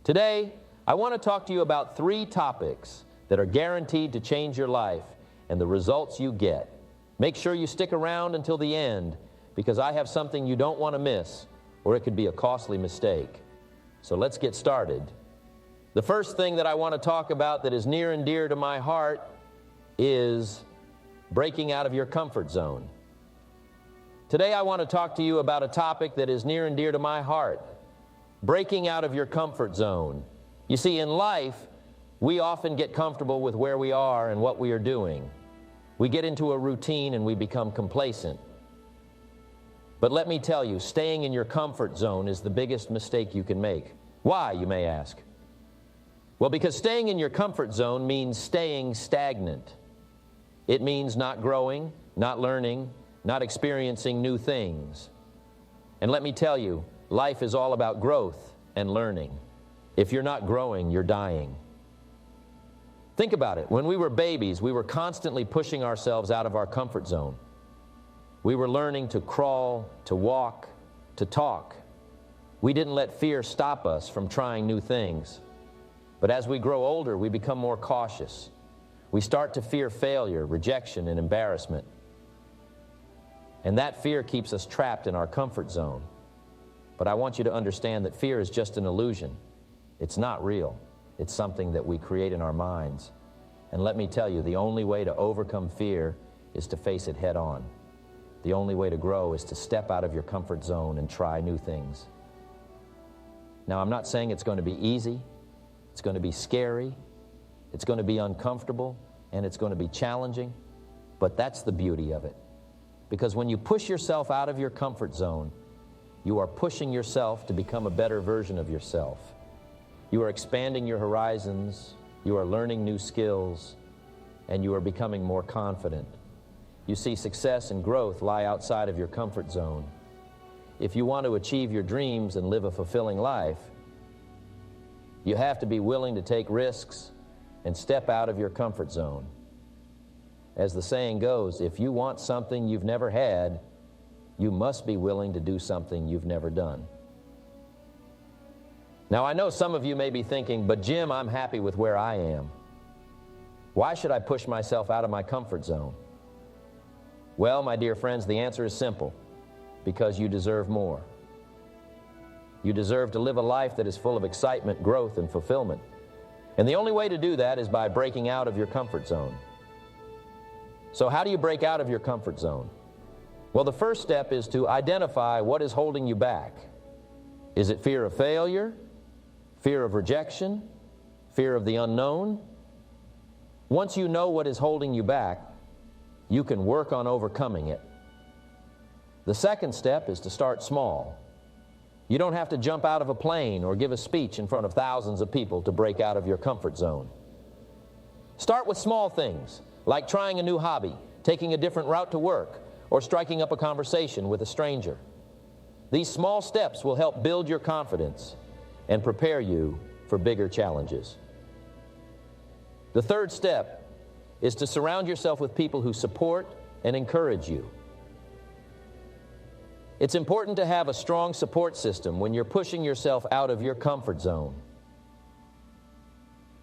Today, I want to talk to you about 3 topics that are guaranteed to change your life and the results you get. Make sure you stick around until the end, because I have something you don't want to miss, or it could be a costly mistake. So let's get started. The first thing that I want to talk about that is near and dear to my heart is breaking out of your comfort zone. Today I want to talk to you about a topic that is near and dear to my heart: breaking out of your comfort zone. You see, in life, we often get comfortable with where we are and what we are doing. We get into a routine and we become complacent. But let me tell you, staying in your comfort zone is the biggest mistake you can make. Why, you may ask? Well, because staying in your comfort zone means staying stagnant. It means not growing, not learning, not experiencing new things. And let me tell you, life is all about growth and learning. If you're not growing, you're dying. Think about it. When we were babies, we were constantly pushing ourselves out of our comfort zone. We were learning to crawl, to walk, to talk. We didn't let fear stop us from trying new things. But as we grow older, we become more cautious. We start to fear failure, rejection, and embarrassment. And that fear keeps us trapped in our comfort zone. But I want you to understand that fear is just an illusion. It's not real. It's something that we create in our minds. And let me tell you, the only way to overcome fear is to face it head on. The only way to grow is to step out of your comfort zone and try new things. Now, I'm not saying it's going to be easy. It's going to be scary. It's going to be uncomfortable, and it's going to be challenging. But that's the beauty of it. Because when you push yourself out of your comfort zone, you are pushing yourself to become a better version of yourself. You are expanding your horizons, you are learning new skills, and you are becoming more confident. You see, success and growth lie outside of your comfort zone. If you want to achieve your dreams and live a fulfilling life, you have to be willing to take risks and step out of your comfort zone. As the saying goes, if you want something you've never had, you must be willing to do something you've never done. Now, I know some of you may be thinking, but Jim, I'm happy with where I am. Why should I push myself out of my comfort zone? Well, my dear friends, the answer is simple: because you deserve more. You deserve to live a life that is full of excitement, growth, and fulfillment. And the only way to do that is by breaking out of your comfort zone. So how do you break out of your comfort zone? Well, the first step is to identify what is holding you back. Is it fear of failure? Fear of rejection? Fear of the unknown? Once you know what is holding you back, you can work on overcoming it. The second step is to start small. You don't have to jump out of a plane or give a speech in front of thousands of people to break out of your comfort zone. Start with small things, like trying a new hobby, taking a different route to work, or striking up a conversation with a stranger. These small steps will help build your confidence and prepare you for bigger challenges. The third step is to surround yourself with people who support and encourage you. It's important to have a strong support system when you're pushing yourself out of your comfort zone.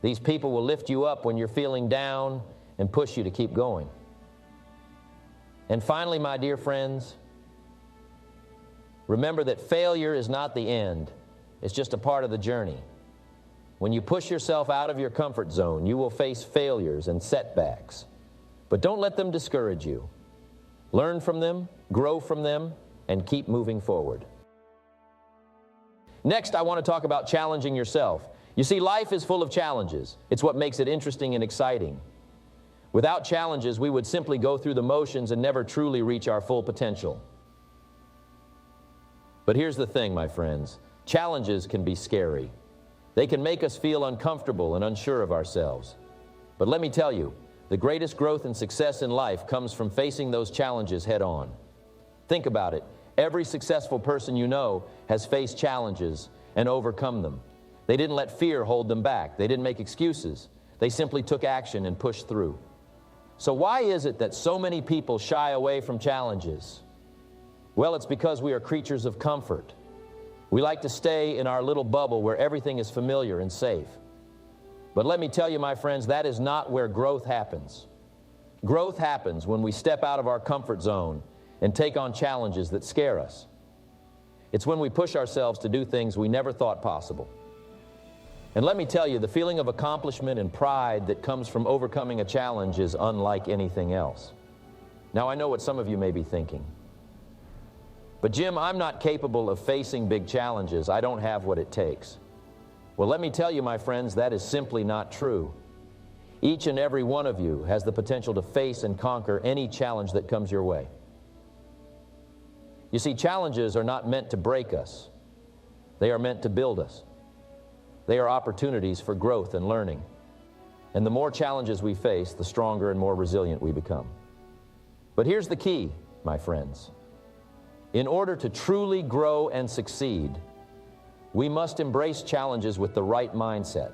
These people will lift you up when you're feeling down and push you to keep going. And finally, my dear friends, remember that failure is not the end. It's just a part of the journey. When you push yourself out of your comfort zone, you will face failures and setbacks. But don't let them discourage you. Learn from them, grow from them, and keep moving forward. Next, I want to talk about challenging yourself. You see, life is full of challenges. It's what makes it interesting and exciting. Without challenges, we would simply go through the motions and never truly reach our full potential. But here's the thing, my friends. Challenges can be scary. They can make us feel uncomfortable and unsure of ourselves. But let me tell you, the greatest growth and success in life comes from facing those challenges head on. Think about it. Every successful person you know has faced challenges and overcome them. They didn't let fear hold them back. They didn't make excuses. They simply took action and pushed through. So why is it that so many people shy away from challenges? Well, it's because we are creatures of comfort. We like to stay in our little bubble where everything is familiar and safe. But let me tell you, my friends, that is not where growth happens. Growth happens when we step out of our comfort zone and take on challenges that scare us. It's when we push ourselves to do things we never thought possible. And let me tell you, the feeling of accomplishment and pride that comes from overcoming a challenge is unlike anything else. Now, I know what some of you may be thinking. But Jim, I'm not capable of facing big challenges. I don't have what it takes. Well, let me tell you, my friends, that is simply not true. Each and every one of you has the potential to face and conquer any challenge that comes your way. You see, challenges are not meant to break us. They are meant to build us. They are opportunities for growth and learning. And the more challenges we face, the stronger and more resilient we become. But here's the key, my friends. In order to truly grow and succeed, we must embrace challenges with the right mindset.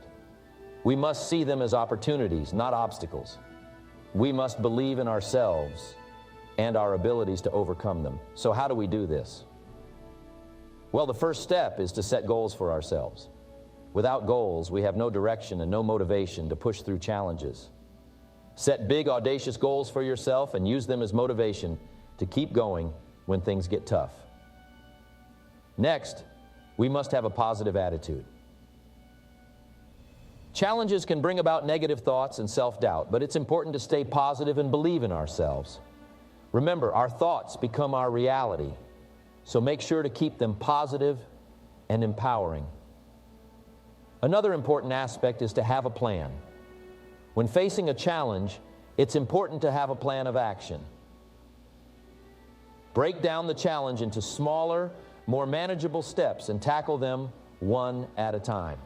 We must see them as opportunities, not obstacles. We must believe in ourselves and our abilities to overcome them. So how do we do this? Well, the first step is to set goals for ourselves. Without goals, we have no direction and no motivation to push through challenges. Set big, audacious goals for yourself and use them as motivation to keep going when things get tough. Next, we must have a positive attitude. Challenges can bring about negative thoughts and self-doubt, but it's important to stay positive and believe in ourselves. Remember, our thoughts become our reality, so make sure to keep them positive and empowering. Another important aspect is to have a plan. When facing a challenge, it's important to have a plan of action. Break down the challenge into smaller, more manageable steps and tackle them one at a time.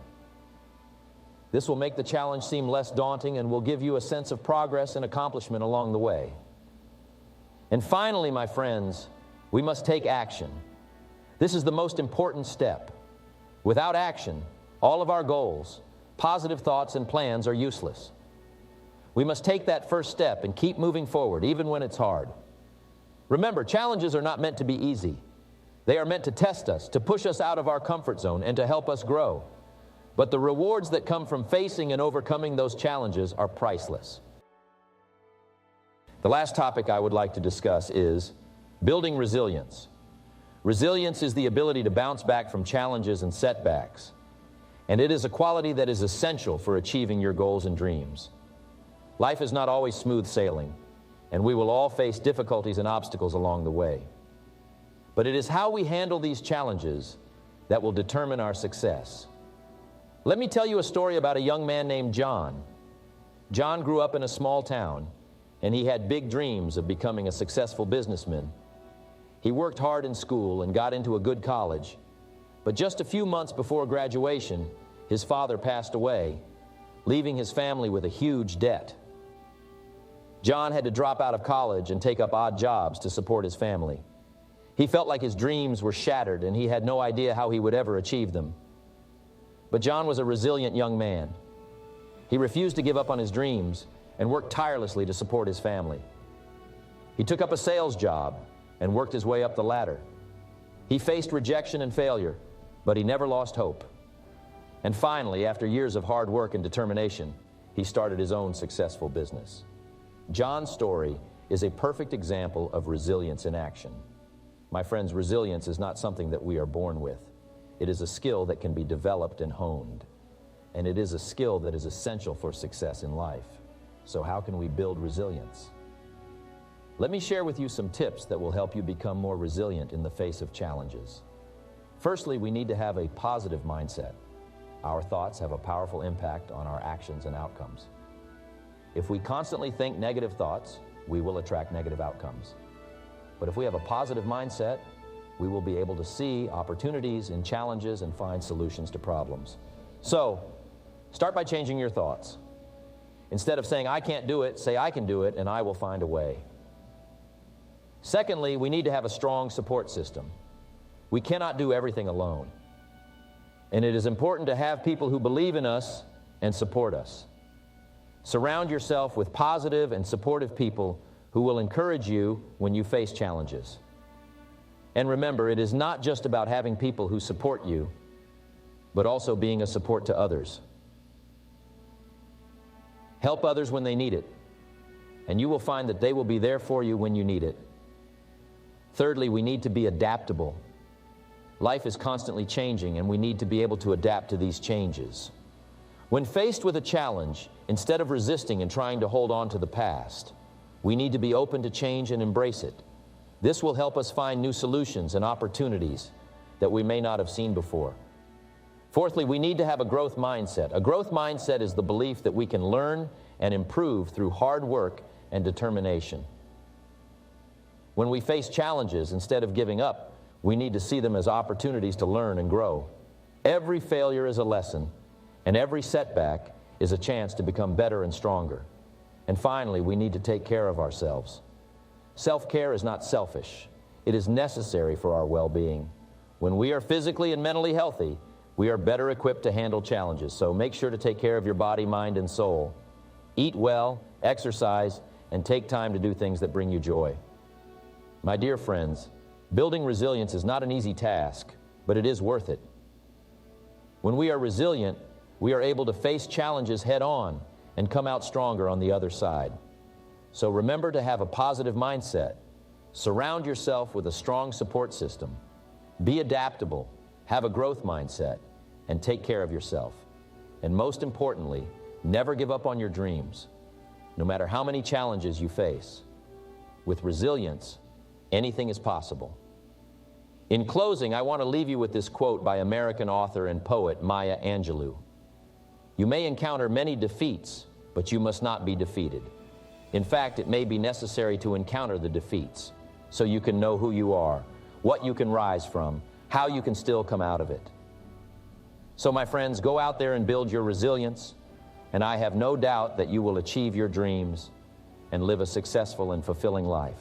This will make the challenge seem less daunting and will give you a sense of progress and accomplishment along the way. And finally, my friends, we must take action. This is the most important step. Without action, all of our goals, positive thoughts, and plans are useless. We must take that first step and keep moving forward, even when it's hard. Remember, challenges are not meant to be easy. They are meant to test us, to push us out of our comfort zone, and to help us grow. But the rewards that come from facing and overcoming those challenges are priceless. The last topic I would like to discuss is building resilience. Resilience is the ability to bounce back from challenges and setbacks, and it is a quality that is essential for achieving your goals and dreams. Life is not always smooth sailing, and we will all face difficulties and obstacles along the way. But it is how we handle these challenges that will determine our success. Let me tell you a story about a young man named John. John grew up in a small town, and he had big dreams of becoming a successful businessman. He worked hard in school and got into a good college, but just a few months before graduation, his father passed away, leaving his family with a huge debt. John had to drop out of college and take up odd jobs to support his family. He felt like his dreams were shattered and he had no idea how he would ever achieve them. But John was a resilient young man. He refused to give up on his dreams and worked tirelessly to support his family. He took up a sales job and worked his way up the ladder. He faced rejection and failure, but he never lost hope. And finally, after years of hard work and determination, he started his own successful business. John's story is a perfect example of resilience in action. My friends, resilience is not something that we are born with. It is a skill that can be developed and honed. And it is a skill that is essential for success in life. So how can we build resilience? Let me share with you some tips that will help you become more resilient in the face of challenges. Firstly, we need to have a positive mindset. Our thoughts have a powerful impact on our actions and outcomes. If we constantly think negative thoughts, we will attract negative outcomes. But if we have a positive mindset, we will be able to see opportunities in challenges and find solutions to problems. So, start by changing your thoughts. Instead of saying, "I can't do it," say, "I can do it, and I will find a way." Secondly, we need to have a strong support system. We cannot do everything alone. And it is important to have people who believe in us and support us. Surround yourself with positive and supportive people who will encourage you when you face challenges. And remember, it is not just about having people who support you, but also being a support to others. Help others when they need it, and you will find that they will be there for you when you need it. Thirdly, we need to be adaptable. Life is constantly changing, and we need to be able to adapt to these changes. When faced with a challenge, instead of resisting and trying to hold on to the past, we need to be open to change and embrace it. This will help us find new solutions and opportunities that we may not have seen before. Fourthly, we need to have a growth mindset. A growth mindset is the belief that we can learn and improve through hard work and determination. When we face challenges, instead of giving up, we need to see them as opportunities to learn and grow. Every failure is a lesson, and every setback is a chance to become better and stronger. And finally, we need to take care of ourselves. Self-care is not selfish. It is necessary for our well-being. When we are physically and mentally healthy, we are better equipped to handle challenges. So make sure to take care of your body, mind, and soul. Eat well, exercise, and take time to do things that bring you joy. My dear friends, building resilience is not an easy task, but it is worth it. When we are resilient, we are able to face challenges head-on and come out stronger on the other side. So remember to have a positive mindset. Surround yourself with a strong support system. Be adaptable, have a growth mindset, and take care of yourself. And most importantly, never give up on your dreams, no matter how many challenges you face. With resilience, anything is possible. In closing, I want to leave you with this quote by American author and poet Maya Angelou. You may encounter many defeats, but you must not be defeated. In fact, it may be necessary to encounter the defeats so you can know who you are, what you can rise from, how you can still come out of it. So my friends, go out there and build your resilience, and I have no doubt that you will achieve your dreams and live a successful and fulfilling life.